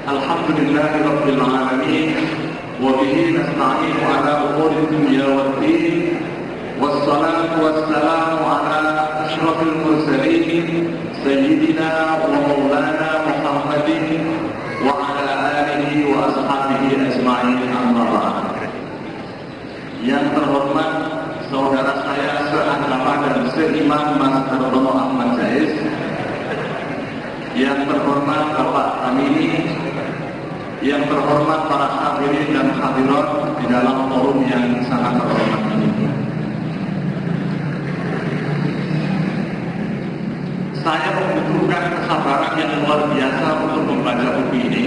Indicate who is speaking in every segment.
Speaker 1: Alhamdulillahi Rabbil Alamin. Wa bihi nasta'inu ala umuri dunya waddin. Wassalatu wassalamu ala asyrafil mursalin Sayyidina wa maulana Muhammadin wa ala alihi wa ashabihi ajma'in, amma ba'd. Yang terhormat saudara saya seagama dan seiman Mas Ardono Ahmad Jais, yang terhormat Bapak Amini, yang terhormat para hadirin dan hadirat di dalam forum yang sangat terhormat ini. Saya membutuhkan kesabaran yang luar biasa untuk membaca buku ini,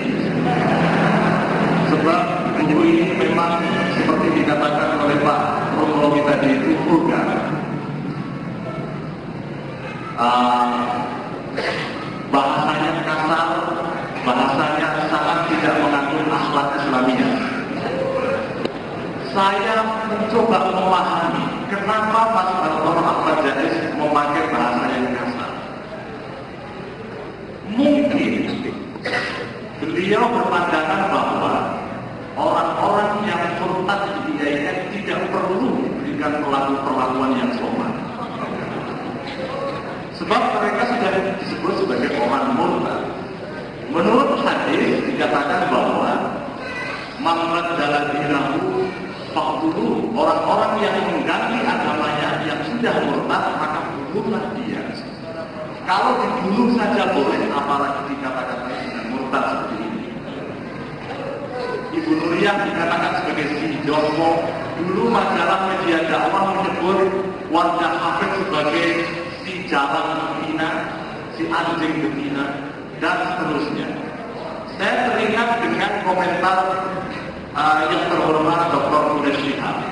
Speaker 1: sebab buku ini memang seperti dikatakan oleh Pak Kronologi tadi itu vulgar. Bahasanya kasar, bahasanya sangat tidak mengandung akhlak Islamiyah. Saya mencoba memahami kenapa Mas Ardono Ahmad Jais memakai bahasa yang kasar. Mungkin beliau berpandangan bahwa orang-orang yang murtad dibiayai tidak perlu diberikan perlakuan yang sopan, sebab mereka sudah disebut sebagai orang murtad. Menurut hadis dikatakan bahwa mamrat dalam dinahu fakdulu, orang-orang yang mengganti agamanya yang sudah murtad maka bunuhlah dia. Kalau dibunuh saja boleh, apalagi dikatakan dengan murtad seperti ini. Ibu Nuriyah dikatakan sebagai si jompo. Dulu majalah media dakwah menyebut warga Hafid sebagai si jalan betina, si anjing betina, dan seterusnya. Saya teringat dengan komentar yang terhormat Dr. Muda Syihab.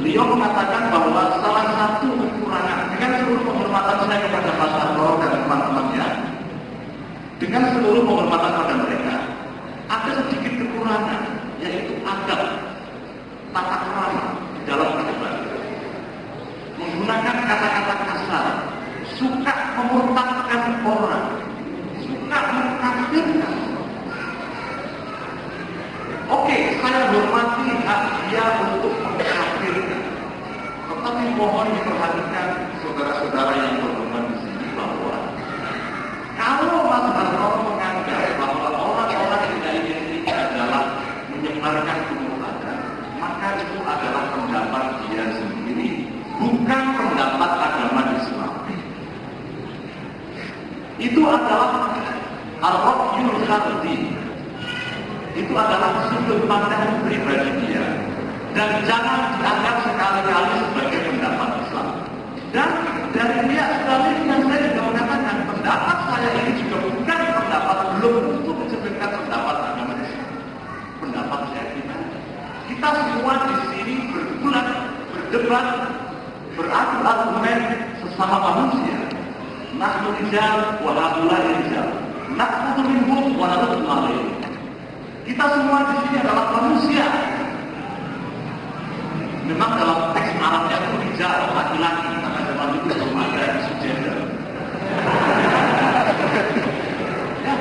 Speaker 1: Beliau mengatakan bahwa salah satu kekurangan, dengan seluruh penghormatan saya kepada Mas Ardono dan teman-temannya, dengan seluruh penghormatan pada mereka, ada sedikit kekurangan, yaitu adab, tata krama di dalam berdebat. Menggunakan kata-kata kasar, suka memurtadkan orang, suka mengkafirkan. Oke, saya hormati hak dia untuk mengkafirkan, tetapi mohon diperhatikan saudara-saudara yang berhormat di sini bahwa kalau Mas Ardono menganggap bahwa orang-orang yang ini adalah menyebarkan kemurtadan, maka itu adalah pendapat dia sendiri, bukan pendapat agama Islam. Itu adalah ar-ra'yul khardi. Itu adalah sudut pandang pribadi dia, dan jangan dianggap sekali-kali sebagai pendapat Islam. Dan dari pihak Islam yang saya juga mengatakan pendapat saya ini juga bukan pendapat, belum tentu mencerminkan pendapat agama Islam. Pendapat saya pribadi. Kita semua di sini bergulat, berdebat, beradu argumen sesama manusia. Nahnu rijal wa haula'i rijal. Na'khudhu minhum wa naruddu alaihim. Kita semua di sini adalah manusia. Memang dalam teks Arabnya itu rijal, laki-laki, karena zaman itu belum ada isu gender. Ya.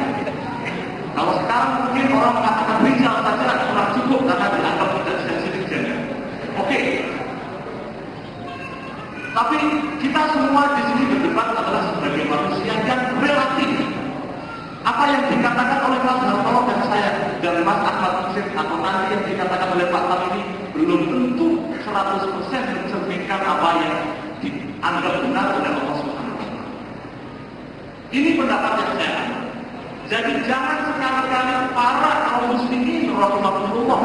Speaker 1: Kalau sekarang mungkin orang mengatakan rijal saja kurang cukup karena dianggap tidak sensitif gender. Oke. Tapi kita semua di sini berdebat adalah sebagai manusia yang relatif. Apa yang dikatakan oleh Mas Ardono dan saya dan Mas Ahmad Musid atau nanti yang dikatakan oleh Pak Tam ini belum tentu 100% mencerminkan apa yang dianggap benar oleh Allah Subhanahu wa Ta'ala. Ini pendapat yang saya ambil. Jadi jangan sekali-kali para kaum muslimin rahimahullah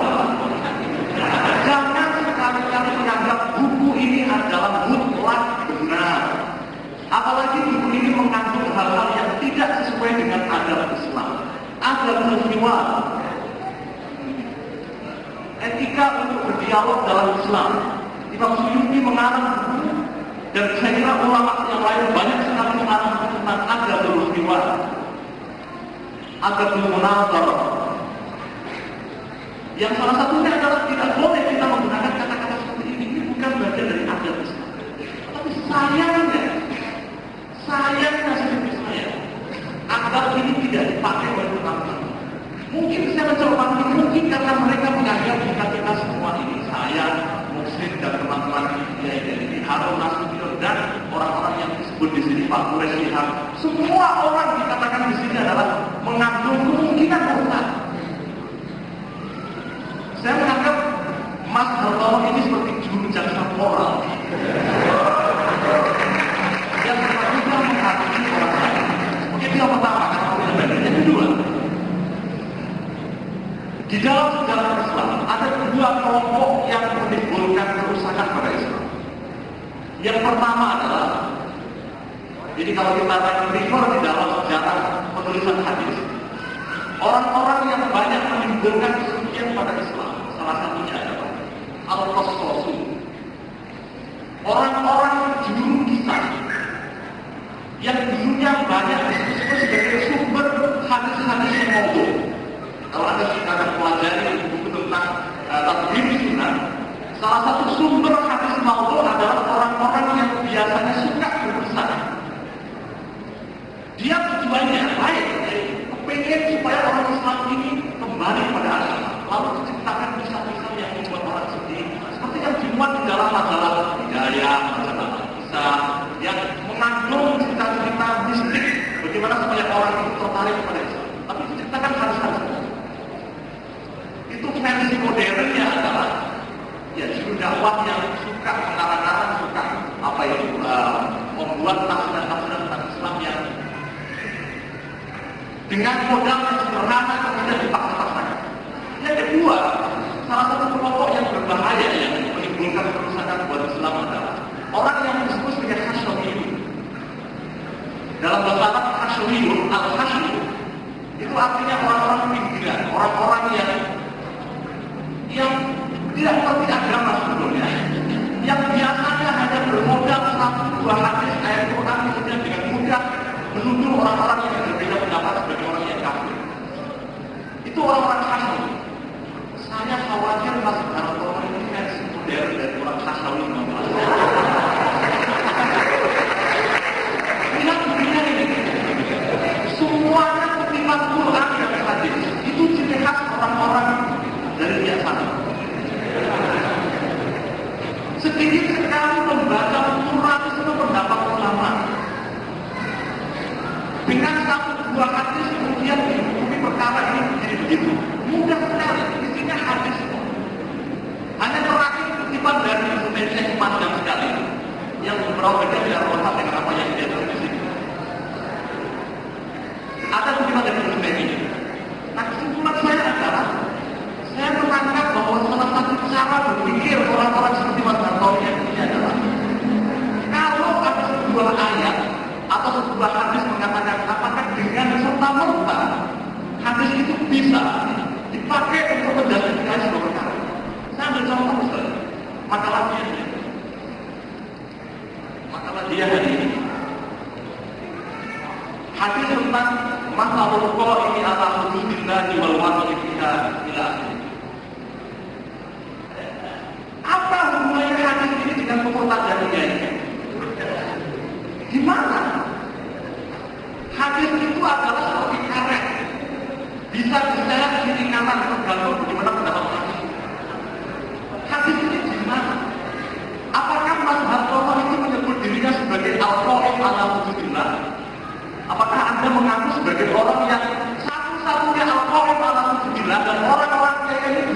Speaker 1: jangan sekali-kali menganggap buku ini adalah mutlak benar. Apalagi buku ini mengandung hal-hal yang tidak sesuai dengan adab Islam. Adab berhiwar, etika untuk berdialog dalam Islam. Imam Suyuti mengarang buku, dan saya kira ulama yang lain banyak sekali mengarang buku tentang adab berhiwar, adab bermunazarah. Yang salah satunya adalah tidak boleh kita menggunakan kata-kata seperti ini. Ini bukan bagian dari adab Islam. Tapi sayangnya sedikit saya, adab ini tidak dipakai oleh ulama. Mungkin saya mencermati, mungkin karena mereka menganggap kita semua ini, saya, Muslim dan teman-teman ya ini Harun Nasution dan orang-orang yang disebut di sini Pak Kures Shihab, semua orang dikatakan di sini adalah mengandung kemungkinan murtad. Saya menganggap Mas Hartono ini seperti juru jaksa moral yang juga menghakimi orang lain. Itu yang pertama, karena yang kedua, di dalam sejarah Islam ada dua kelompok yang menimbulkan kerusakan pada Islam. Yang pertama adalah, jadi kalau kita refer di dalam sejarah penulisan hadis, orang-orang yang banyak menimbulkan kerusakan pada Islam, salah satunya adalah Al-Qasqasi, orang-orang juru kisah yang dulunya banyak disebut sebagai sumber hadis-hadis yang maudhu. Kalau Anda akan pelajari buku tentang tadbir sunnah, salah satu sumber hadis maudhu adalah orang-orang yang biasanya suka berkisah. Dia tujuannya baik, pengen supaya orang Islam ini kembali pada agama, lalu menciptakan kisah-kisah yang membuat orang sedih, seperti yang dimuat di dalam majalah Hidayah, majalah Kisah, yang mengandung cerita-cerita mistik, bagaimana supaya orang itu tertarik kepada Islam. Tapi diciptakan hadis-hadis. Itu versi modernnya adalah ya juru dakwah yang suka mengarang-arang, suka apa itu membuat tafsiran-tafsiran tentang Islam yang dengan modal yang sederhana kemudian dipaksa-paksakan. Yang kedua, salah satu kelompok yang berbahaya yang menimbulkan kerusakan buat Islam adalah orang yang disebut sebagai Hasyimiyun. Dalam bahasa Arab Hasyimiyun, Al-Hasyim itu artinya orang-orang pinggiran, orang-orang yang tidak mengerti agama sebetulnya, yang biasanya hanya bermodal satu dua hadis ayat Quran kemudian dengan mudah menuduh orang-orang yang berbeda pendapat sebagai orang yang kafir. Itu orang-orang Hasyim. Saya khawatir Mas Hartono ini versi modern dari orang Hasyim. Lihat dunia ini, semuanya kutipan Quran dan hadis itu ciri khas orang-orang dari biasa. Sedikit sekali membaca pluralisme pendapat ulama. Dengan satu dua hadis kemudian dihukumi perkara ini menjadi begitu. Mudah sekali, isinya hadis. Hanya terakhir kutipan dari Indonesia yang panjang sekali, yang beberapa beda tidak relevan dengan apa yang dia tulis di sini. Ada kutipan dari Indonesia. Nah, kesimpulan saya adalah saya menganggap bahwa salah satu cara berpikir orang-orang seperti Mas Hartono ini adalah kalau ada sebuah ayat atau sebuah hadis mengatakan apakah dengan serta-merta hadis itu bisa dipakai untuk menjustifikasi sebuah perkara. Saya ambil contoh misalnya makalah dia hari ini hadis tentang masalah ini ala hududillahi wal waqi fiha ila akhir. Apa hubungannya hadis ini dengan pemurtadan ini? Di mana? Hadis itu adalah seperti karet, bisa diseret kiri kanan tergantung bagaimana pendapat orang. Hadis ini di mana? Apakah Mas Hartono itu menyebut dirinya sebagai al-qaim ala wujudillah? Apakah Anda mengaku sebagai orang yang satu-satunya al-qaim ala wujudillah dan orang-orang kayak ini